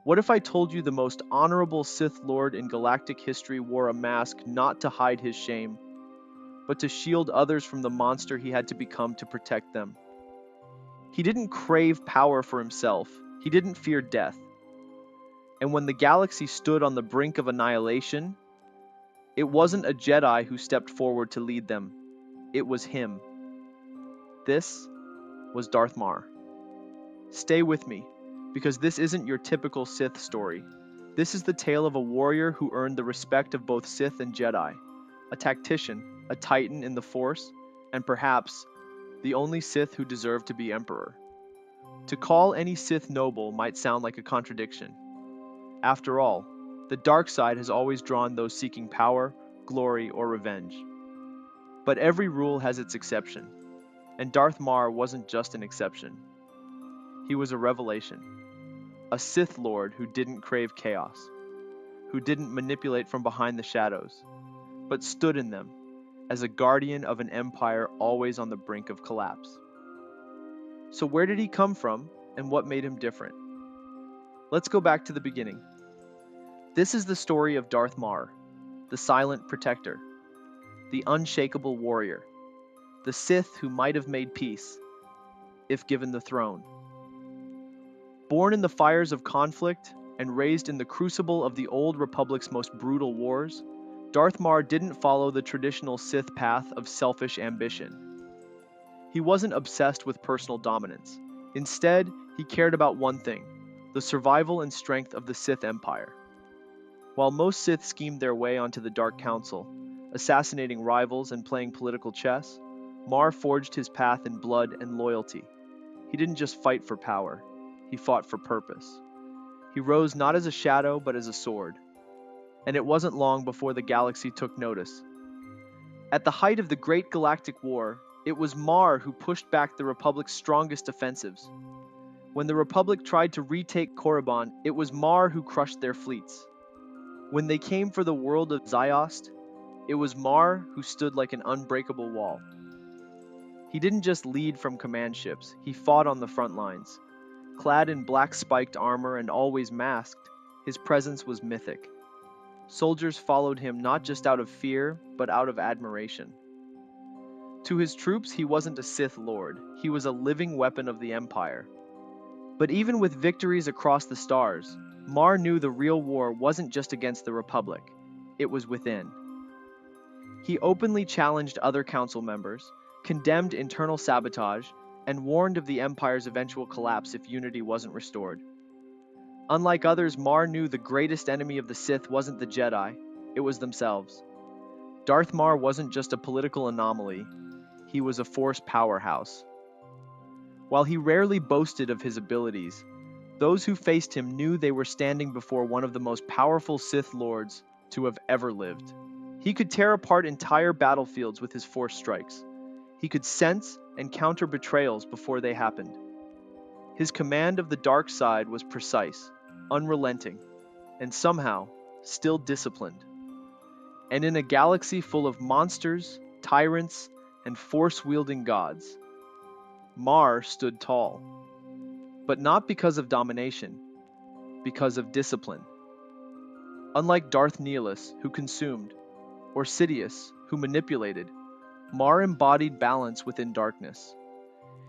What if I told you the most honorable Sith Lord in galactic history wore a mask not to hide his shame, but to shield others from the monster he had to become to protect them? He didn't crave power for himself, he didn't fear death. And when the galaxy stood on the brink of annihilation, it wasn't a Jedi who stepped forward to lead them, it was him. This was Darth Marr. Stay with me, because this isn't your typical Sith story. This is the tale of a warrior who earned the respect of both Sith and Jedi, a tactician, a titan in the Force, and perhaps the only Sith who deserved to be Emperor. To call any Sith noble might sound like a contradiction. After all, the dark side has always drawn those seeking power, glory, or revenge. But every rule has its exception, and Darth Marr wasn't just an exception. He was a revelation. A Sith Lord who didn't crave chaos, who didn't manipulate from behind the shadows, but stood in them as a guardian of an empire always on the brink of collapse. So where did he come from, and what made him different? Let's go back to the beginning. This is the story of Darth Marr, the silent protector, the unshakable warrior, the Sith who might have made peace, if given the throne. Born in the fires of conflict and raised in the crucible of the Old Republic's most brutal wars, Darth Marr didn't follow the traditional Sith path of selfish ambition. He wasn't obsessed with personal dominance. Instead, he cared about one thing: the survival and strength of the Sith Empire. While most Sith schemed their way onto the Dark Council, assassinating rivals and playing political chess, Marr forged his path in blood and loyalty. He didn't just fight for power, he fought for purpose. He rose not as a shadow, but as a sword. And it wasn't long before the galaxy took notice. At the height of the Great Galactic War, it was Marr who pushed back the Republic's strongest offensives. When the Republic tried to retake Korriban, it was Marr who crushed their fleets. When they came for the world of Ziost, it was Marr who stood like an unbreakable wall. He didn't just lead from command ships, he fought on the front lines. Clad in black spiked armor and always masked, his presence was mythic. Soldiers followed him not just out of fear, but out of admiration. To his troops, he wasn't a Sith Lord, he was a living weapon of the Empire. But even with victories across the stars, Marr knew the real war wasn't just against the Republic, it was within. He openly challenged other council members, condemned internal sabotage, and warned of the Empire's eventual collapse if unity wasn't restored. Unlike others, Marr knew the greatest enemy of the Sith wasn't the Jedi, it was themselves. Darth Marr wasn't just a political anomaly, he was a Force powerhouse. While he rarely boasted of his abilities, those who faced him knew they were standing before one of the most powerful Sith Lords to have ever lived. He could tear apart entire battlefields with his Force strikes. He could sense and counter betrayals before they happened. His command of the dark side was precise, unrelenting, and somehow still disciplined. And in a galaxy full of monsters, tyrants, and Force-wielding gods, Marr stood tall. But not because of domination, because of discipline. Unlike Darth Nihilus, who consumed, or Sidious, who manipulated, Marr embodied balance within darkness.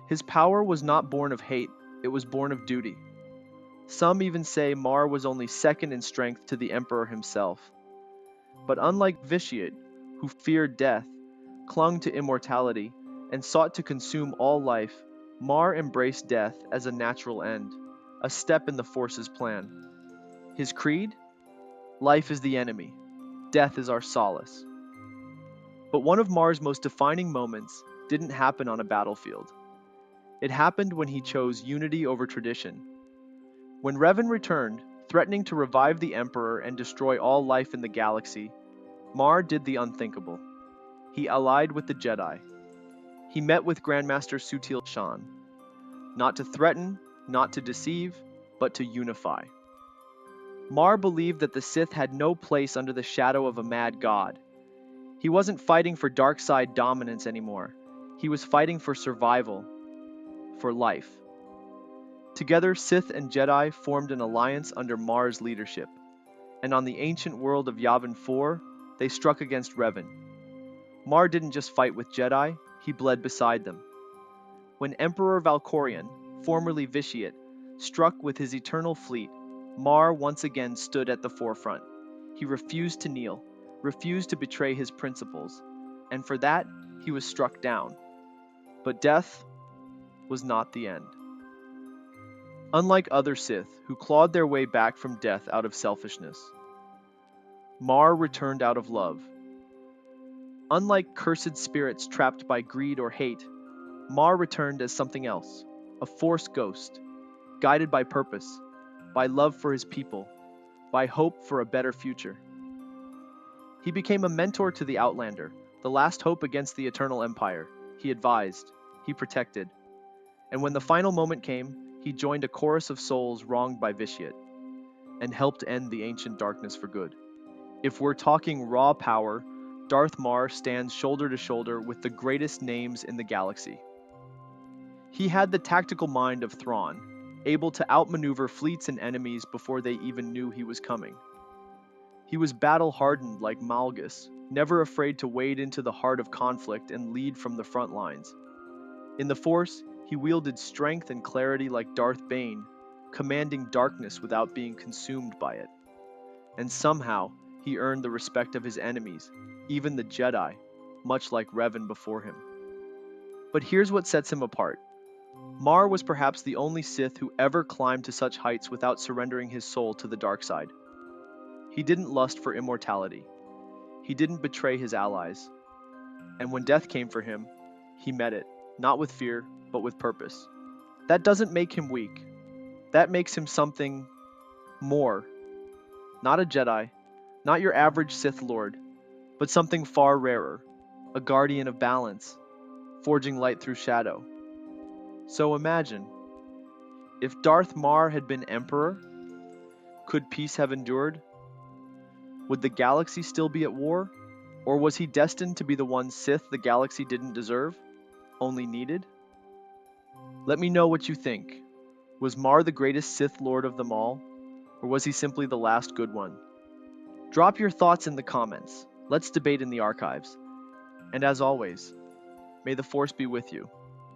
His power was not born of hate, it was born of duty. Some even say Marr was only second in strength to the Emperor himself. But unlike Vitiate, who feared death, clung to immortality, and sought to consume all life, Marr embraced death as a natural end, a step in the Force's plan. His creed? Life is the enemy, death is our solace. But one of Marr's most defining moments didn't happen on a battlefield. It happened when he chose unity over tradition. When Revan returned, threatening to revive the Emperor and destroy all life in the galaxy, Marr did the unthinkable. He allied with the Jedi. He met with Grandmaster Sutil Shan, not to threaten, not to deceive, but to unify. Marr believed that the Sith had no place under the shadow of a mad god. He wasn't fighting for dark side dominance anymore. He was fighting for survival, for life. Together, Sith and Jedi formed an alliance under Marr's leadership, and on the ancient world of Yavin 4, they struck against Revan. Marr didn't just fight with Jedi, he bled beside them. When Emperor Valkorion, formerly Vitiate, struck with his eternal fleet, Marr once again stood at the forefront. He refused to kneel, refused to betray his principles, and for that, he was struck down. But death was not the end. Unlike other Sith, who clawed their way back from death out of selfishness, Marr returned out of love. Unlike cursed spirits trapped by greed or hate, Marr returned as something else, a Force ghost, guided by purpose, by love for his people, by hope for a better future. He became a mentor to the Outlander, the last hope against the Eternal Empire. He advised, he protected, and when the final moment came, he joined a chorus of souls wronged by Vitiate, and helped end the ancient darkness for good. If we're talking raw power, Darth Marr stands shoulder to shoulder with the greatest names in the galaxy. He had the tactical mind of Thrawn, able to outmaneuver fleets and enemies before they even knew he was coming. He was battle-hardened like Malgus, never afraid to wade into the heart of conflict and lead from the front lines. In the Force, he wielded strength and clarity like Darth Bane, commanding darkness without being consumed by it. And somehow, he earned the respect of his enemies, even the Jedi, much like Revan before him. But here's what sets him apart. Marr was perhaps the only Sith who ever climbed to such heights without surrendering his soul to the dark side. He didn't lust for immortality. He didn't betray his allies. And when death came for him, he met it, not with fear, but with purpose. That doesn't make him weak. That makes him something more. Not a Jedi, not your average Sith Lord, but something far rarer, a guardian of balance, forging light through shadow. So imagine, if Darth Marr had been Emperor, could peace have endured? Would the galaxy still be at war? Or was he destined to be the one Sith the galaxy didn't deserve, only needed? Let me know what you think. Was Marr the greatest Sith Lord of them all? Or was he simply the last good one? Drop your thoughts in the comments. Let's debate in the archives. And as always, may the Force be with you.